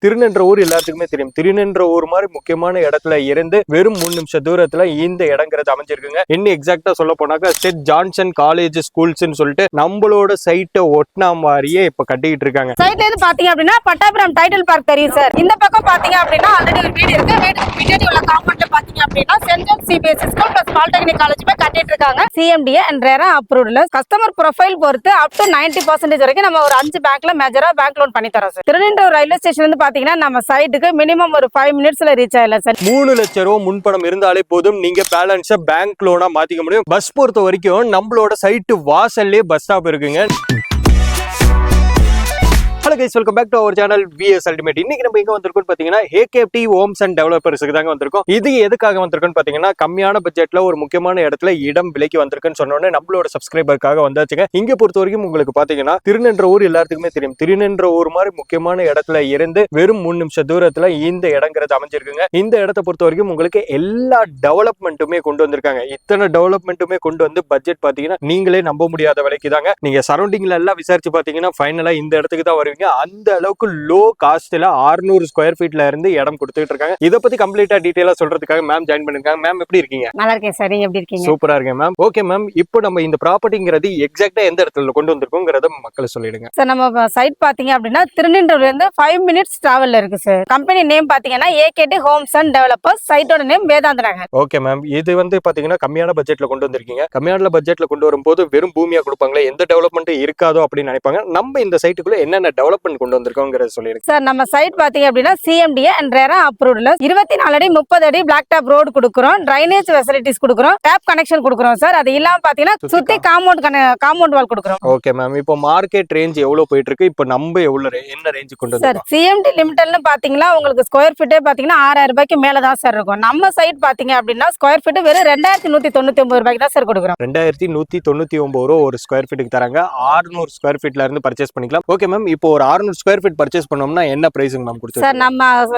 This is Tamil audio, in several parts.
திருநின்றவூர் எல்லாத்துக்குமே தெரியும். திருநின்றவூர் மாதிரி முக்கியமான இடத்துல இருந்து வெறும் 3 நிமிஷம் தூரத்துல இந்த இடங்கிறது அமைஞ்சிருக்குங்க. இன்னும் எக்ஸாக்டா சொல்ல போனாக்கா செட் ஜான்சன் காலேஜ் ஸ்கூல்ஸ்னு சொல்லிட்டு நம்மளோட சைட்டை ஒட்டினா மாதிரியே இப்ப கட்டிக்கிட்டு இருக்காங்க. சைட்ல இருந்து பாத்தீங்க அப்படின்னா பட்டாபுரம் டைட்டில் பார்க் தெரியும் சார். இந்த பக்கம் பாத்தீங்க அப்படின்னா ஆல்ரெடி ஒரு வீடு இருக்கு. வீட்டுக்கு பின்னாடி உள்ள காம்பவுண்ட்ல பாத்தீங்க அப்படின்னா saint John CBSE school plus polytechnic college போய் கட்டிட்டு இருக்காங்க. சிஎம்டிஏ அண்ட் ரேரா அப்ரூவ்ட்ல கஸ்டமர் ப்ரொஃபைல் பொறுத்து அப் டு 90% வரைக்கும் நம்ம ஒரு 5 பேங்க்ல மேஜரா பேங்க் லோன் பண்ணி தரோம் சார். திருநின்றவூர் ரயில்வே ஸ்டேஷன் வந்து பாத்தீங்கன்னா நம்ம சைட்டுக்கு மினிமம் ஒரு 5 மினிட்ஸ்ல ரீச் ஆயிடலாம் சார். 3 லட்சம் ரூபாய் முன்பணம் இருந்தாலே போதும், நீங்க பேலன்ஸ பேங்க் லோனா மாத்திக்க முடியும். பஸ் பொறுத்த வரைக்கும் நம்மளோட சைட்டு வாசல்லே பஸ் ஸ்டாப் இருக்குங்க. Hello guys, welcome back to our channel VS ultimate. இன்னைக்கு நம்ம எங்க வந்திருக்கோம் பாத்தீங்கன்னா ஏகேடி ஹோம்ஸ் அண்ட் டெவலப்பர்ஸ்க்கு தாங்க வந்திருக்கோம். இது எதுக்காக வந்திருக்கோம் பாத்தீங்கன்னா கம்மியான பட்ஜெட்ல ஒரு முக்கியமான இடத்துல இடம் விலைக்கு வந்திருக்குன்னு சொன்னோன்னே நம்மளோட சப்ஸ்கிரைபருக்காக வந்தாச்சுங்க. இங்க பொறுத்த வரைக்கும் உங்களுக்கு பாத்தீங்கன்னா திருநின்றவூர் எல்லாத்துக்குமே தெரியும். திருநின்றவூர் மாதிரி முக்கியமான இடத்துல இருந்து வெறும் 3 நிமிஷம் தூரத்துல இந்த இடங்கிறது அமைஞ்சிருக்குங்க. இந்த இடத்தை பொறுத்த வரைக்கும் உங்களுக்கு எல்லா டெவலப்மெண்ட்டுமே கொண்டு வந்திருக்காங்க. இத்தனை டெவலப்மெண்ட்டுமே கொண்டு வந்து பட்ஜெட் பாத்தீங்கன்னா நீங்களே நம்ப முடியாத விலைக்கு தாங்க. நீங்க சரௌண்டிங்ல எல்லாம் விசாரிச்சு பாத்தீங்கன்னா ஃபைனலா இந்த இடத்துக்கு தான் வருவீங்க. அந்த அளவுக்கு லோ காஸ்ட்ல 600 ஸ்கொயர் ஃபீட்ல இருந்து இடம் கொடுத்துட்டு இருக்காங்க. இத பத்தி கம்ப்ளீட்டா டீடைலா சொல்றதுக்காக மேம் ஜாயின் பண்ணிருக்காங்க. மேம் எப்படி இருக்கீங்க? நல்லா இருக்கேன் சார். நீங்க எப்படி இருக்கீங்க? சூப்பரா இருக்கேன் மேம். ஓகே மேம், இப்போ நம்ம இந்த ப்ராப்பர்ட்டிங்கிறது எக்ஸாக்ட்டா எந்த இடத்துல கொண்டு வந்திருக்கோம்ங்கறத மக்களுக்கு சொல்லிடுங்க சார். நம்ம சைட் பாத்தீங்க அப்படின்னா திருநின்றவூர்ல இருந்து 5 மினிட்ஸ் டிராவல்ல இருக்கு சார். கம்பெனி நேம் பாத்தீங்கன்னா ஏகேடி ஹோம்ஸ் அண்ட் டெவலப்பர்ஸ். சைட்டோட name Vedanta Nagar. Okay ma'am, இது வந்து பாத்தீங்கன்னா கம்மியான பட்ஜெட்ல கொண்டு வந்திருக்கீங்க. கம்மியான பட்ஜெட்ல கொண்டு வரும்போது வெறும் பூமியா கொடுப்பாங்களே, எந்த டெவலப்மெண்ட் இருக்காதோ அப்படின்னு நினைப்பாங்க. நம்ம இந்த சைட்டுக்குள்ள என்னென்ன டெவலப்மெண்ட் கொண்டு வந்திருக்கோம்ங்கறத சொல்லிடுங்க சார். நம்ம சைட் பாத்தீங்க அப்படின்னா சிஎம்டிஏ அண்ட் ரேரா அப்ரூவ்ட்ல 24 அடி 30 அடி பிளாக் டாப் ரோடு கொடுக்குறோம். டிரைனேஜ் ஃபெசிலிட்டிஸ் கொடுக்குறோம். டேப் கனெக்ஷன் கொடுக்குறோம் சார். அது இல்லாம பாத்தீங்கன்னா சுத்தி காம்பவுண்ட் வால் கொடுக்குறோம். ஓகே மேம், இப்போ மார்க்கெட் ரேஞ்ச் எவ்வளவு போயிட்டு இருக்கு? இப்போ நம்ம எவ்வளவு என்ன ரேஞ்ச் கொண்டு வந்திருக்கோம் சார்? சிஎம்டி லிமிட்டட்னு பாத்தீங்கன்னா உங்களுக்கு ஸ்கொயர் ஃபீட்டே பாத்தீங்கன்னா 6000 ரூபாய்க்கு மேல தான் சார் இருக்கும். நம்ம சைட் பாத்தீங்க அப்படின்னா ஸ்கொயர் ஃபீட் வெறும் 2199 ரூபாய்க்கு தான் சார் கொடுக்குறோம். 2199 ரூபா ஒரு ஸ்கொயர் ஃபீட்டுக்கு தராங்க. 600 ஸ்கொயர் ஃபீட்ல இருந்து பர்ச்சேஸ் பண்ணிக்கலாம். ஓகே மேம், இப்போ ஒரு 600 ஸ்கொயர் ஃபீட் பர்ச்சேஸ் பண்ணோம்னா என்ன பிரைஸ்ங்க மேம் கொடுத்து சார்?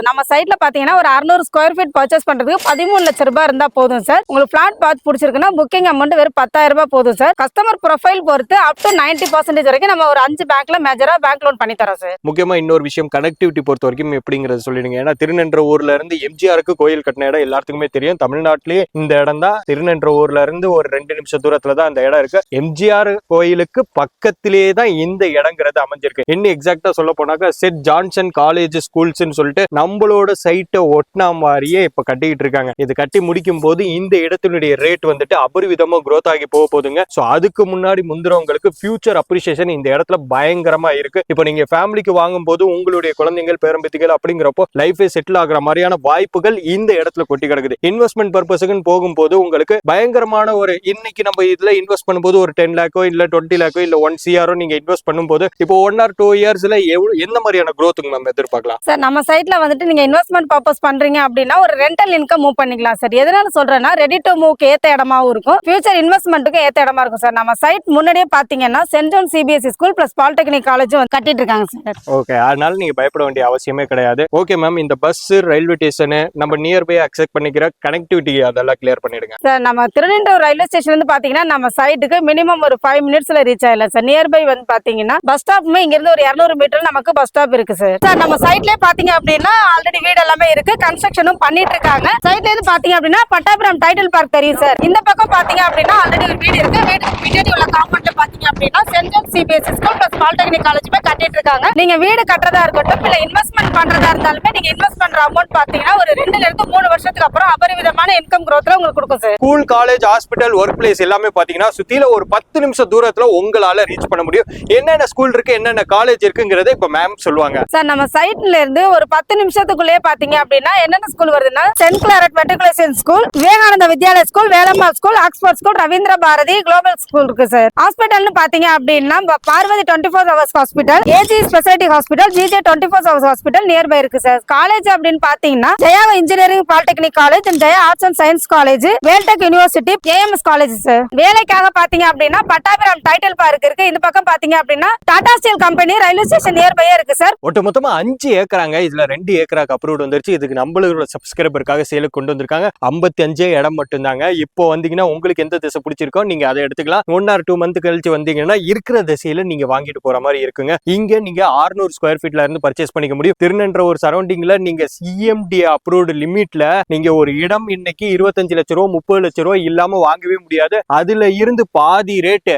நம்ம சைட்ல பாத்தீங்கன்னா ஒரு 600 ஸ்கொயர் ஃபீட் பர்ச்சேஸ் பண்றதுக்கு 13 லட்சம் ரூபாய் இருந்தா போதும் சார். உங்களுக்கு பிளாட் பார்த்து பிடிச்சிருக்குன்னா புக்கிங் அமௌண்ட் வெறும் 10,000 ரூபாய் போதும் சார். கஸ்டமர் ப்ரொஃபைல் பொறுத்து அப் டு 90% வரைக்கும் நம்ம ஒரு 5 பேங்க்ல மேஜரா பேங்க் லோன் பண்ணி தரோம் சார். முக்கியமா இன்னொரு விஷயம், கனெக்டிவிட்டி பொறுத்த வரைக்கும் எப்படிங்கறது சொல்லிடுங்க. ஏன்னா திருநின்றவூர்ல இருந்து எம்ஜிஆருக்கு கோயில் கட்டின இடம் எல்லாத்துக்குமே தெரியும். தமிழ்நாட்டிலேயே இந்த இடம் தான். திருநின்றவூர்ல இருந்து ஒரு 2 நிமிஷம் தூரத்துல தான் அந்த இடம் இருக்கு. எம்ஜிஆர் கோயிலுக்கு பக்கத்திலேயே தான் இந்த இடங்கிறது அமைஞ்சிருக்கு. இன்னும் எக்ஸாக்டா சொல்ல போனாக்கா செட் ஜான்சன் காலேஜ் ஸ்கூல்ஸ்னு சொல்லிட்டு நம்மளோட சைட்டை ஒட்டினா மாதிரியே இப்ப கட்டிக்கிட்டு இருக்காங்க. இது கட்டி முடிக்கும் போது இந்த இடத்தினுடைய ரேட் வந்துட்டு அபரிவிதமா growth ஆகி போக போதுங்க. சோ அதுக்கு முன்னாடி முந்திரவங்களுக்கு ஃபியூச்சர் அப்ரிசியேஷன் இந்த இடத்துல பயங்கரமா இருக்கு. இப்போ நீங்க ஃபேமிலிக்கு வாங்கும் போது உங்களுடைய குழந்தைகள் பேரம்பேத்திகள் அப்படிங்கிறப்போ லைஃபே செட்டில் ஆகிற மாதிரியான வாய்ப்புகள் இந்த இடத்துல கொட்டி கிடக்குது. இன்வெஸ்ட்மெண்ட் பர்பஸுக்குன்னு போகும்போது உங்களுக்கு பயங்கரமான ஒரு இன்னைக்கு நம்ம இதுல இன்வெஸ்ட் பண்ணும்போது ஒரு 10 லேக்கோ இல்ல 20 லேக்கோ இல்ல 1 CR நீங்க இன்வெஸ்ட் பண்ணும்போது இப்போ 1 or 2 இயர்ஸ்ல எந்த மாதிரியான growth நம்ம எதிர்பார்க்கலாம் சார்? நம்ம சைட்ல வந்துட்டு நீங்க இன்வெஸ்ட்மெண்ட் பர்பஸ் பண்றீங்க அப்படின்னா ஒரு ரெண்டல் இன்கம் மூவ் பண்ணிக்கலாம் சார். எதனால சொல்றேன்னா ரெடி டு மூவ்க்கு ஏத்த இடமாவும் இருக்கும், ஃபியூச்சர் இன்வெஸ்ட்மெண்ட்டுக்கு ஏத்த இடமா இருக்கும் சார். நம்ம சைட் முன்னாடியே பாத்தீங்கன்னா saint John CBSE school plus polytechnic காலேஜும் கட்டிட்டு இருக்காங்க சார். ஓகே, அதனால நீங்க பயப்பட வேண்டிய அவசியமே கிடையாது. ஓகே மேம், இந்த பஸ் ரயில்வே ஸ்டேஷன் நம்ம நியர்பை அக்செப்ட் பண்ணிக்கிற கனெக்டிவிட்டி அதெல்லாம் கிளியர் பண்ணிடுங்க சார். நம்ம திருநின்றவூர் ரயில்வே ஸ்டேஷன் வந்து பாத்தீங்கன்னா நம்ம சைட்டுக்கு மினிமம் ஒரு 5 மினிட்ஸ்ல ரீச் ஆயிடலாம் சார். நியர்பை வந்து பாத்தீங்கன்னா பஸ் ஸ்டாப்மே இங்க இருந்து ஒரு 200 மீட்டர் நமக்கு பஸ் ஸ்டாப் இருக்கு சார். நம்ம சைட்லயே பாத்தீங்க அப்படின்னா ஆல்ரெடி வீடு எல்லாமே இருக்கு, கன்ஸ்ட்ரக்ஷனும் பண்ணிட்டு இருக்காங்க. சைட்ல இருந்து பாத்தீங்க அப்படின்னா பட்டாபுரம் டைட்டில் பார்க் தெரியும் சார். இந்த பக்கம் பாத்தீங்க அப்படின்னா ஆல்ரெடி ஒரு வீடு இருக்கு. வீட்டுக்கு பின்னாடி உள்ள காம்பவுண்ட்ல பாத்தீங்க அப்படின்னா saint John CBSE school plus polytechnic college போய் கட்டிட்டு இருக்காங்க. நீங்க வீடு கட்டுறதா இருக்கட்டும் இல்ல இன்வெஸ்ட்மெண்ட் பண்றதா இருந்தாலுமே நீங்க இன்வெஸ்ட் பண்ற அமௌண்ட் பாத்தீங்கன்னா ஒரு 2 ல இருந்து 3 வருஷத்துக்கு அப்புறம் அபரிவிதமான இன்கம் growthல உங்களுக்கு கொடுக்கும் sir. School, college, hospital, work place எல்லாமே பாத்தீங்கன்னா சுத்தில ஒரு 10 நிமிஷம் தூரத்துல உங்களால ரீச் பண்ண முடியும். என்னென்ன ஸ்கூல் இருக்கு, என்னென்ன காலேஜ் இருக்குங்கிறத இப்ப மேம் சொல்லுவாங்க சார். நம்ம சைட்ல இருந்து ஒரு 10 நிமிஷத்துக்குள்ளே பாத்தீங்க அப்படின்னா என்னென்ன ஸ்கூல் வருதுன்னா saint Claret matriculation school, Vivekananda Vidyalaya school, Velammal school, Oxford school, Ravindra Bharathi global school இருக்கு சார். ஹாஸ்பிட்டல்னு பாத்தீங்க அப்படின்னா Parvathi 24 hours hospital, AG specialty hospital, GJ 24 hours hospital nearby இருக்கு சார். காலேஜ் அப்படின்னு பாத்தீங்கன்னா Jaya engineering polytechnic college, Jaya arts and science college, Veltech university, AMS college sir. வேலைக்காக பாத்தீங்க அப்படின்னா பட்டாபுரம் டைட்டில் பார்க் இருக்கு. இந்த பக்கம் பாத்தீங்க அப்படின்னா Tata steel company railway station நியர்பையா இருக்கு சார். ஒட்டு மொத்தமா 5 ஏக்கராங்க. இதுல 2 ஏக்கராக்கு அப்ரூவ்ட் வந்துருச்சு. இதுக்கு நம்மளோட சப்ஸ்கிரைபருக்காக சேலுக்கு கொண்டு வந்திருக்காங்க. 55 இடம் மட்டும்தாங்க. இப்போ வந்தீங்கன்னா உங்களுக்கு எந்த திசை பிடிச்சிருக்கோ நீங்க அதை எடுத்துக்கலாம். 1 or 2 மந்த் கழிச்சு வந்தீங்கன்னா இருக்கிற திசையில நீங்க வாங்கிட்டு போற மாதிரி இருக்குங்க. இங்க நீங்க 600 ஸ்கொயர் ஃபீட்ல இருந்து பர்ச்சேஸ் பண்ணிக்க முடியும். திருநென்ற ஒரு சரௌண்டிங்ல நீங்க CMD அப்ரூவ்டு லிமிட்ல நீங்க ஒரு இடம் இன்னைக்கு 25 லட்சம் ரூபாய் 30 லட்சம் ரூபாய் இல்லாம வாங்கவே முடியாது. அதுல இருந்து பாதி ரேட்டு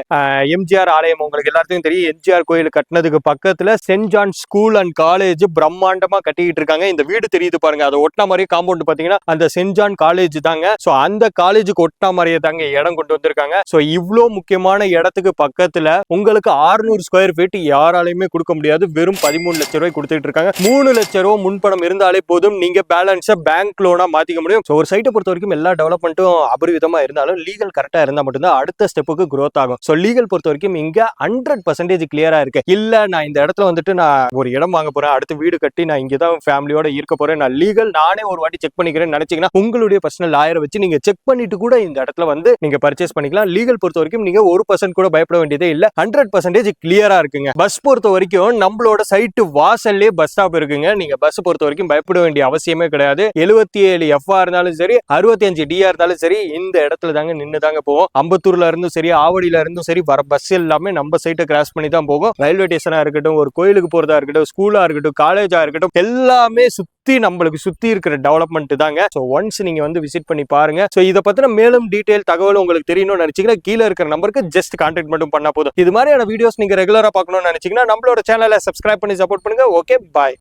எம்ஜிஆர் ஆலயம் உங்களுக்கு எல்லாத்துக்கும் தெரியும். எம்ஜிஆர் கோயில் கட்டினதுக்கு பக்கத்துல saint John school and college பிரம்மாண்டமா கட்டிக்கிட்டு இருக்காங்க. இந்த வீடு தெரியுது பாருங்க. அதை ஒட்டின மாதிரி காம்பவுண்ட் பாத்தீங்கன்னா அந்த சென்ட் ஜான் காலேஜ் தாங்க. சோ அந்த காலேஜுக்கு ஒட்டின மாதிரியே தாங்க இடம் கொண்டு வந்திருக்காங்க. சோ இவ்வளவு முக்கியமான இடத்துக்கு பக்கத்துல உங்களுக்கு 600 ஸ்கொயர் ஃபீட் யாராலையுமே கொடுக்க முடியாது. வெறும் 13 லட்சம் ரூபாய் கொடுத்துட்டு இருக்காங்க. 3 லட்சம் ரூபாய் முன்பணம் இருந்தாலே போதும் நீங்க பேலன்ஸை பேங்க் லோனா மாத்திக்க முடியும். ஒரு சைட்டை பொறுத்த வரைக்கும் எல்லா டெவலப்மெண்ட்டும் அபரிவிதமா இருந்தாலும் லீகல் கரெக்டா இருந்தா மட்டும்தான் அடுத்த ஸ்டெப்புக்கு growth ஆகும். சோ லீகல் பொறுத்த வரைக்கும் இங்க 100% கிளியரா இருக்கு. இல்ல நான் இந்த இடத்துல வந்துட்டு நான் ஒரு இடம் வாங்க போறேன், அடுத்து வீடு கட்டி நான் இங்கதான் ஃபேமிலியோட இருக்க போறேன், நான் லீகல் நானே ஒரு வாட்டி செக் பண்ணிக்கிறேன்னு நினைச்சீங்கன்னா உங்களுடைய பர்சனல் லாயரை வச்சு நீங்க செக் பண்ணிட்டு கூட இந்த இடத்துல வந்து நீங்க பர்ச்சேஸ் பண்ணிக்கலாம். லீகல் பொறுத்த வரைக்கும் நீங்க 1% கூட பயப்பட வேண்டியதே இல்ல. 100% கிளியரா இருக்குங்க. பஸ் பொறுத்த வரைக்கும் நம்மளோட சைட்டு வாசல்லே பஸ் ஸ்டாப் இருக்குங்க. நீங்க பஸ் பொறுத்த வரைக்கும் பயப்பட வேண்டிய அவசியமே கிடையாது. 77 FA இருந்தாலும் சரி 65 DA இருந்தாலும் சரி இந்த இடத்துல தாங்க நின்று தாங்க போவோம். அம்பத்தூர்ல இருந்தும் சரி ஆவடியில இருந்தும் சரி வர பஸ் எல்லாமே நம்ம சைட்டை கிராஸ் பண்ணி தான் போகும். ரயில்வே ஸ்டேஷனா இருக்கட்டும், ஒரு கோயிலுக்கு போறதா இருக்கட்டும், ஸ்கூலா இருக்கட்டும், காலேஜா இருக்கட்டும், எல்லாமே நம்மளுக்கு சுத்தி இருக்கிற டெவலப்மெண்ட் தாங்க. சோ ஒன்ஸ் நீங்க வந்து விசிட் பண்ணி பாருங்க. சோ இத பத்தின மேலும் டீடைல் தகவல் உங்களுக்கு தெரியணும்னு நினைச்சீங்கன்னா கீழே இருக்கிற நம்பருக்கு ஜஸ்ட் கான்டாக்ட் மட்டும் பண்ணா போதும். இது மாதிரியான வீடியோஸ் நீங்க ரெகுலரா பார்க்கணும்னு நினைச்சீங்கன்னா நம்மளோட சேனலை சப்ஸ்கிரைப் பண்ணி சப்போர்ட் பண்ணுங்க. ஓகே, பாய்.